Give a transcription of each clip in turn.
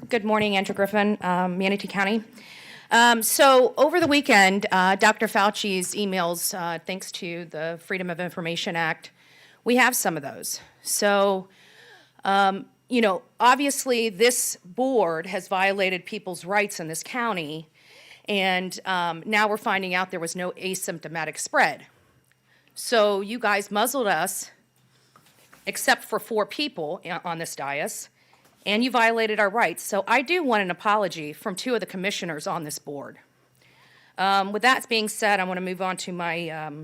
Good morning, Andrew Griffin, Manatee County. So over the weekend, Dr. Fauci's emails, thanks to the Freedom of Information Act, we have some of those. So, obviously this board has violated people's rights in this county, and now we're finding out there was no asymptomatic spread. So you guys muzzled us, except for 4 people on this dais, and you violated our rights. So I do want an apology from 2 of the commissioners on this board. With that being said, I want to move on to my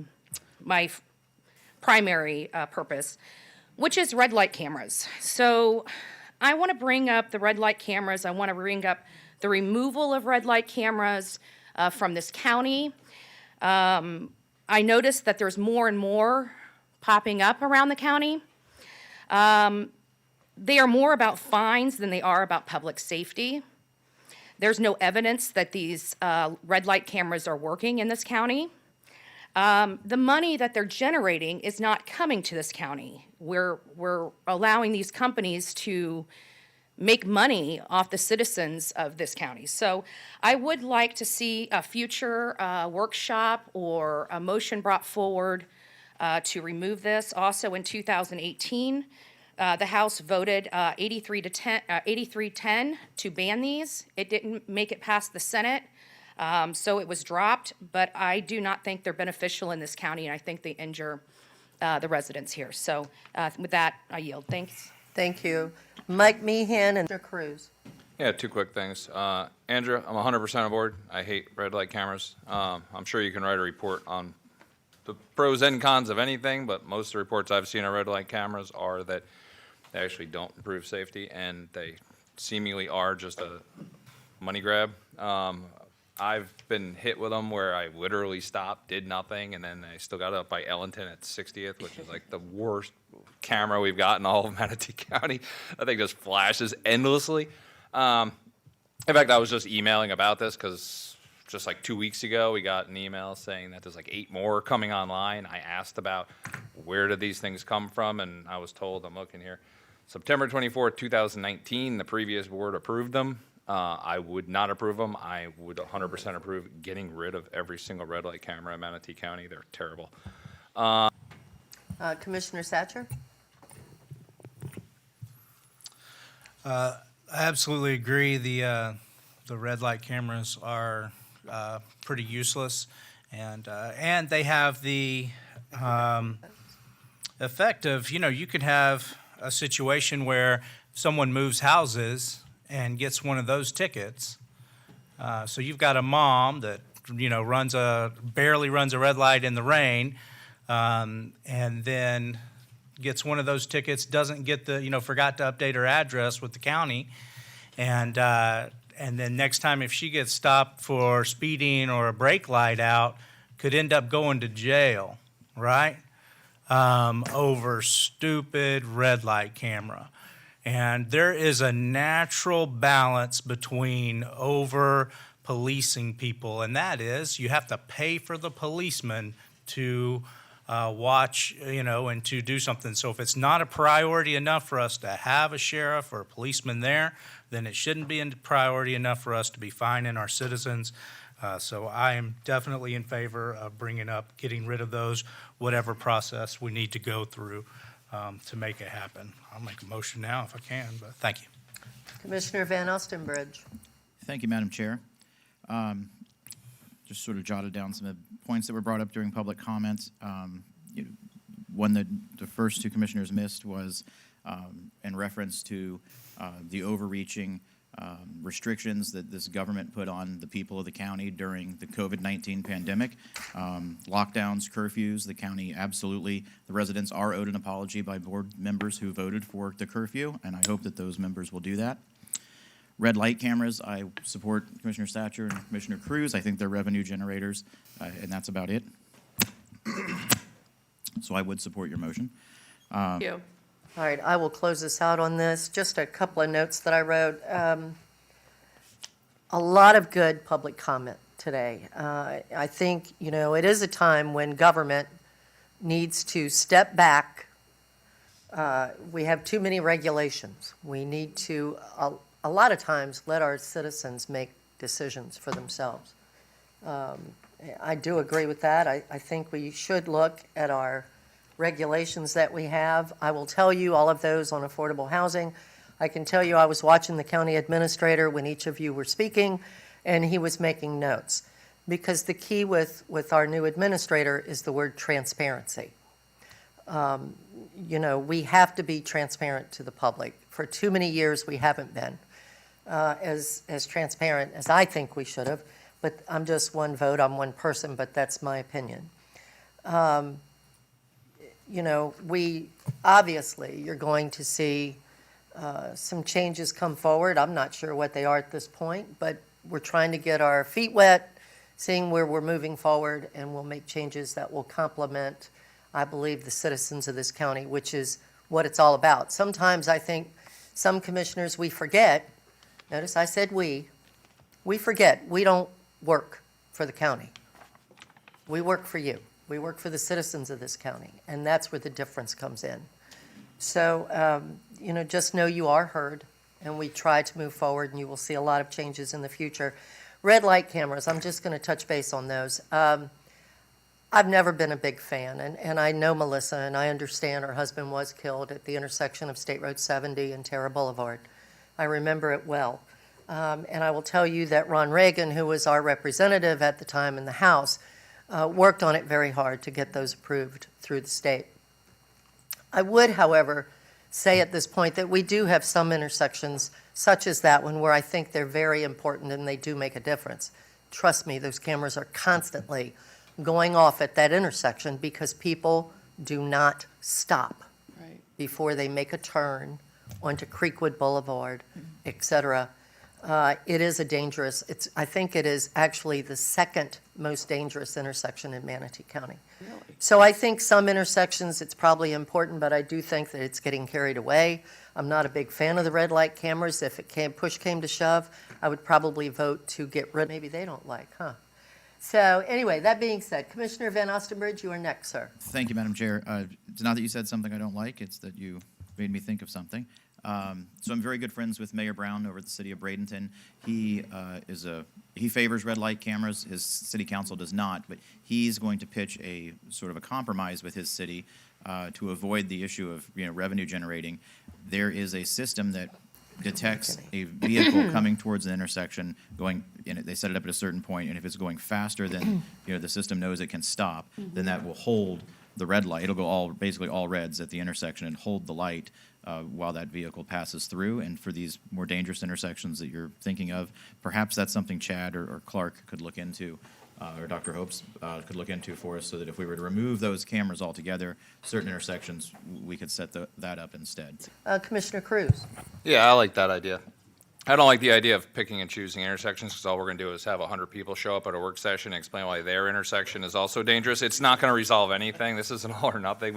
primary purpose, which is red light cameras. So I want to bring up the red light cameras. I want to bring up the removal of red light cameras from this county. I noticed that there's more and more popping up around the county. They are more about fines than they are about public safety. There's no evidence that these red light cameras are working in this county. The money that they're generating is not coming to this county. We're allowing these companies to make money off the citizens of this county. So I would like to see a future workshop or a motion brought forward to remove this. Also in 2018, the House voted 83-10 to ban these. It didn't make it past the Senate, so it was dropped, but I do not think they're beneficial in this county, and I think they injure the residents here. So with that, I yield. Thanks. Thank you. Mike Meehan and Mr. Kruse. Yeah, 2 quick things. Andrew, I'm 100% aboard. I hate red light cameras. I'm sure you can write a report on the pros and cons of anything, but most of the reports I've seen on red light cameras are that they actually don't improve safety, and they seemingly are just a money grab. I've been hit with them where I literally stopped, did nothing, and then I still got up by Ellington at 60th, which is like the worst camera we've got in all of Manatee County. That thing just flashes endlessly. In fact, I was just emailing about this because just like 2 weeks ago, we got an email saying that there's like 8 more coming online. I asked about where did these things come from, and I was told, I'm looking here, September 24th, 2019, the previous board approved them. I would not approve them. I would 100% approve getting rid of every single red light camera in Manatee County. They're terrible. Commissioner Satcher? I absolutely agree. The red light cameras are pretty useless, and they have the effect of, you could have a situation where someone moves houses and gets one of those tickets. So you've got a mom that barely runs a red light in the rain, and then gets one of those tickets, doesn't get forgot to update her address with the county, and then next time if she gets stopped for speeding or a brake light out, could end up going to jail, right? Over stupid red light camera. And there is a natural balance between over policing people, and that is you have to pay for the policeman to watch, and to do something. So if it's not a priority enough for us to have a sheriff or a policeman there, then it shouldn't be a priority enough for us to be fining our citizens. So I am definitely in favor of getting rid of those, whatever process we need to go through to make it happen. I'll make a motion now if I can, but thank you. Commissioner Van Ostenbridge. Thank you, Madam Chair. Just sort of jotted down some of the points that were brought up during public comments. One that the first 2 commissioners missed was in reference to the overreaching restrictions that this government put on the people of the county during the COVID-19 pandemic. Lockdowns, curfews, the county absolutely, the residents are owed an apology by board members who voted for the curfew, and I hope that those members will do that. Red light cameras, I support Commissioner Satcher and Commissioner Kruse. I think they're revenue generators, and that's about it. So I would support your motion. Thank you. All right, I will close this out on this. Just a couple of notes that I wrote. A lot of good public comment today. I think, it is a time when government needs to step back. We have too many regulations. We need to a lot of times, let our citizens make decisions for themselves. I do agree with that. I think we should look at our regulations that we have. I will tell you all of those on affordable housing. I can tell you I was watching the county administrator when each of you were speaking, and he was making notes. Because the key with our new administrator is the word transparency. We have to be transparent to the public. For too many years, we haven't been as transparent as I think we should have. But I'm just one vote, I'm one person, but that's my opinion. We obviously, you're going to see some changes come forward. I'm not sure what they are at this point, but we're trying to get our feet wet, seeing where we're moving forward, and we'll make changes that will complement, I believe, the citizens of this county, which is what it's all about. Sometimes I think some commissioners, we forget, notice I said we forget we don't work for the county. We work for you. We work for the citizens of this county, and that's where the difference comes in. So, just know you are heard, and we try to move forward, and you will see a lot of changes in the future. Red light cameras, I'm just going to touch base on those. I've never been a big fan, and I know Melissa, and I understand her husband was killed at the intersection of State Road 70 and Terra Boulevard. I remember it well. And I will tell you that Ron Reagan, who was our representative at the time in the House, worked on it very hard to get those approved through the state. I would, however, say at this point that we do have some intersections, such as that one, where I think they're very important and they do make a difference. Trust me, those cameras are constantly going off at that intersection because people do not stop before they make a turn onto Creekwood Boulevard, et cetera. It is a dangerous, I think it is actually the second most dangerous intersection in Manatee County. Really? So I think some intersections, it's probably important, but I do think that it's getting carried away. I'm not a big fan of the red light cameras. If push came to shove, I would probably vote to get rid, maybe they don't like, huh? So anyway, that being said, Commissioner Van Ostenbridge, you are next, sir. Thank you, Madam Chair. It's not that you said something I don't like, it's that you made me think of something. So I'm very good friends with Mayor Brown over at the city of Bradenton. He favors red light cameras. His city council does not, but he's going to pitch a sort of a compromise with his city to avoid the issue of revenue generating. There is a system that detects a vehicle coming towards an intersection they set it up at a certain point, and if it's going faster than the system knows it can stop, then that will hold the red light. It'll go basically all reds at the intersection and hold the light while that vehicle passes through. And for these more dangerous intersections that you're thinking of, perhaps that's something Chad or Clark could look into, or Dr. Hopes could look into for us, so that if we were to remove those cameras altogether, certain intersections, we could set that up instead. Commissioner Kruse. Yeah, I like that idea. I don't like the idea of picking and choosing intersections, because all we're going to do is have 100 people show up at a work session and explain why their intersection is also dangerous. It's not going to resolve anything. This is an all or nothing.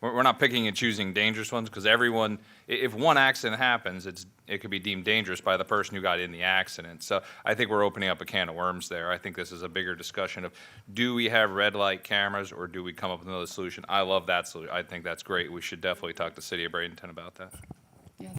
We're not picking and choosing dangerous ones, because everyone, if one accident happens, it could be deemed dangerous by the person who got in the accident. So I think we're opening up a can of worms there. I think this is a bigger discussion of, do we have red light cameras, or do we come up with another solution? I love that solution. I think that's great. We should definitely talk to the city of Bradenton about that.